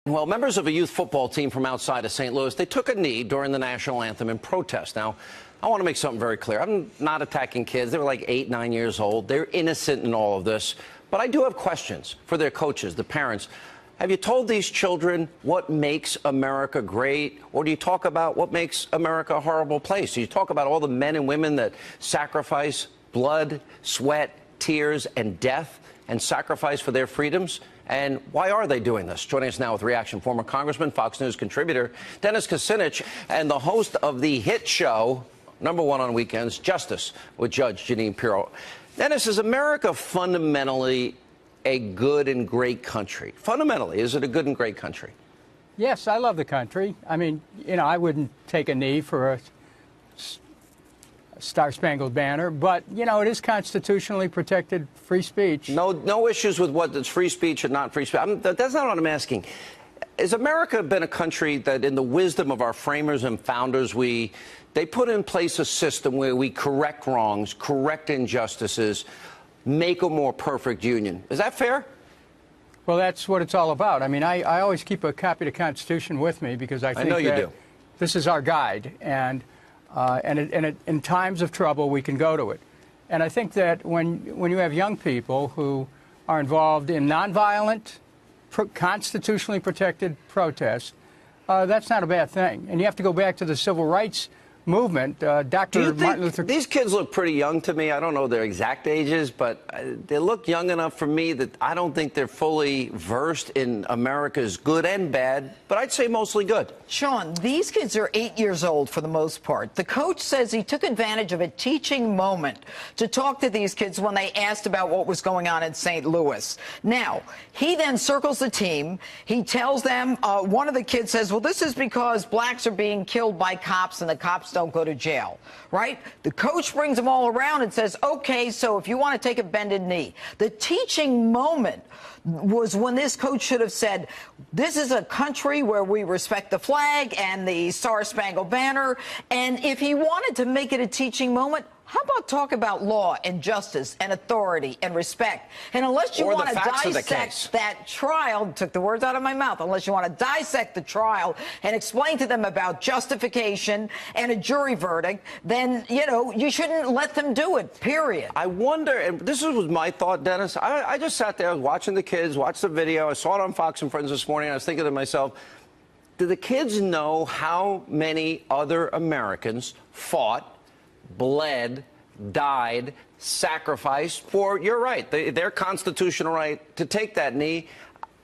Well, members of a youth football team from outside of St. Louis, they took a knee during the national anthem in protest. Now, I want to make something very clear. I'm not attacking kids. They were like 8, 9 years old. They're innocent in all of this. But I do have questions for their coaches, the parents. Have you told these children what makes America great? Or do you talk about what makes America a horrible place? Do you talk about all the men and women that sacrifice blood, sweat, tears, and death and sacrifice for their freedoms? And why are they doing this? Joining us now with reaction, former Congressman, Fox News contributor Dennis Kucinich, and the host of the hit show, #1 on weekends, Justice, with Judge Jeanine. Dennis, is America fundamentally a good and great country? Fundamentally, is it a good and great country? Yes, I love the country. I mean, I wouldn't take a knee for a Star-Spangled Banner, but, it is constitutionally protected free speech. No issues with what is free speech and not free speech. That's not what I'm asking. Has America been a country that, in the wisdom of our framers and founders, they put in place a system where we correct wrongs, correct injustices, make a more perfect union? Is that fair? Well, that's what it's all about. I mean, I always keep a copy of the Constitution with me because I think know you that do. This is our guide, and in times of trouble, we can go to it. And I think that when you have young people who are involved in nonviolent, constitutionally protected protests, that's not a bad thing. And you have to go back to the civil rights movement. Dr. Martin Luther. These kids look pretty young to me. I don't know their exact ages, but they look young enough for me that I don't think they're fully versed in America's good and bad, but I'd say mostly good. Sean, these kids are 8 years old for the most part. The coach says he took advantage of a teaching moment to talk to these kids when they asked about what was going on in St. Louis. Now, he then circles the team. He tells them, one of the kids says, well, this is because blacks are being killed by cops and the cops don't go to jail, right? The coach brings them all around and says, okay, so if you want to take a bended knee. The teaching moment was when this coach should have said, this is a country where we respect the flag and the Star-Spangled Banner. And if he wanted to make it a teaching moment, how about talk about law and justice and authority and respect? And unless you want to dissect that trial, took the words out of my mouth, unless you want to dissect the trial and explain to them about justification and a jury verdict, then, you shouldn't let them do it, period. I wonder, and this was my thought, Dennis. I just sat there watching the kids, watched the video. I saw it on Fox and Friends this morning. And I was thinking to myself, do the kids know how many other Americans fought, bled, died, sacrificed for, you're right, their constitutional right to take that knee?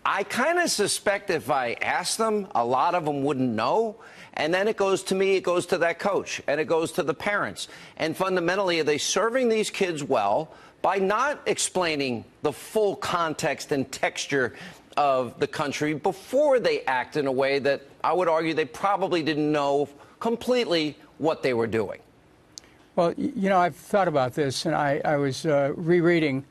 I kind of suspect if I asked them, a lot of them wouldn't know. And then it goes to me, it goes to that coach, and it goes to the parents. And fundamentally, are they serving these kids well by not explaining the full context and texture of the country before they act in a way that I would argue they probably didn't know completely what they were doing? Well, I've thought about this, and I was rereading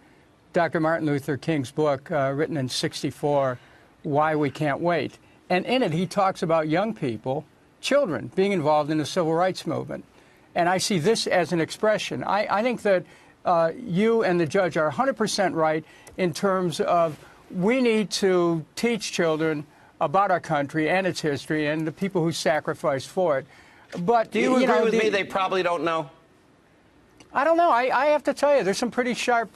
Dr. Martin Luther King's book, written in '64, Why We Can't Wait. And in it, he talks about young people, children, being involved in the civil rights movement. And I see this as an expression. I think that you and the judge are 100% right in terms of we need to teach children about our country and its history and the people who sacrificed for it. But do you agree with me they probably don't know? I don't know. I have to tell you, there's some pretty sharp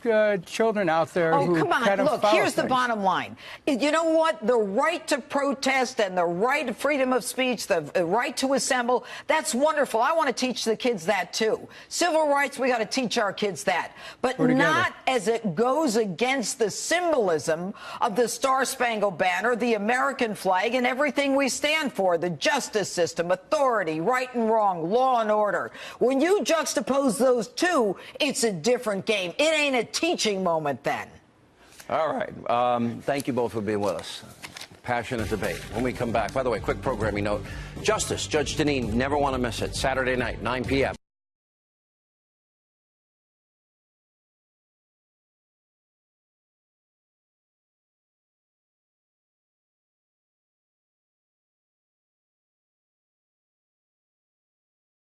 children out there who come on. kind of Look, follow here's the things. bottom line. You know what? The right to protest and the right to freedom of speech, the right to assemble, that's wonderful. I want to teach the kids that, too. Civil rights, we got to teach our kids that. But not as it goes against the symbolism of the Star-Spangled Banner, the American flag, and everything we stand for, the justice system, authority, right and wrong, law and order. When you juxtapose those two, it's a different game. It ain't a teaching moment then. All right. Thank you both for being with us. Passionate debate. When we come back, by the way, quick programming note. Justice, Judge Jeanine, never want to miss it. Saturday night, 9 p.m.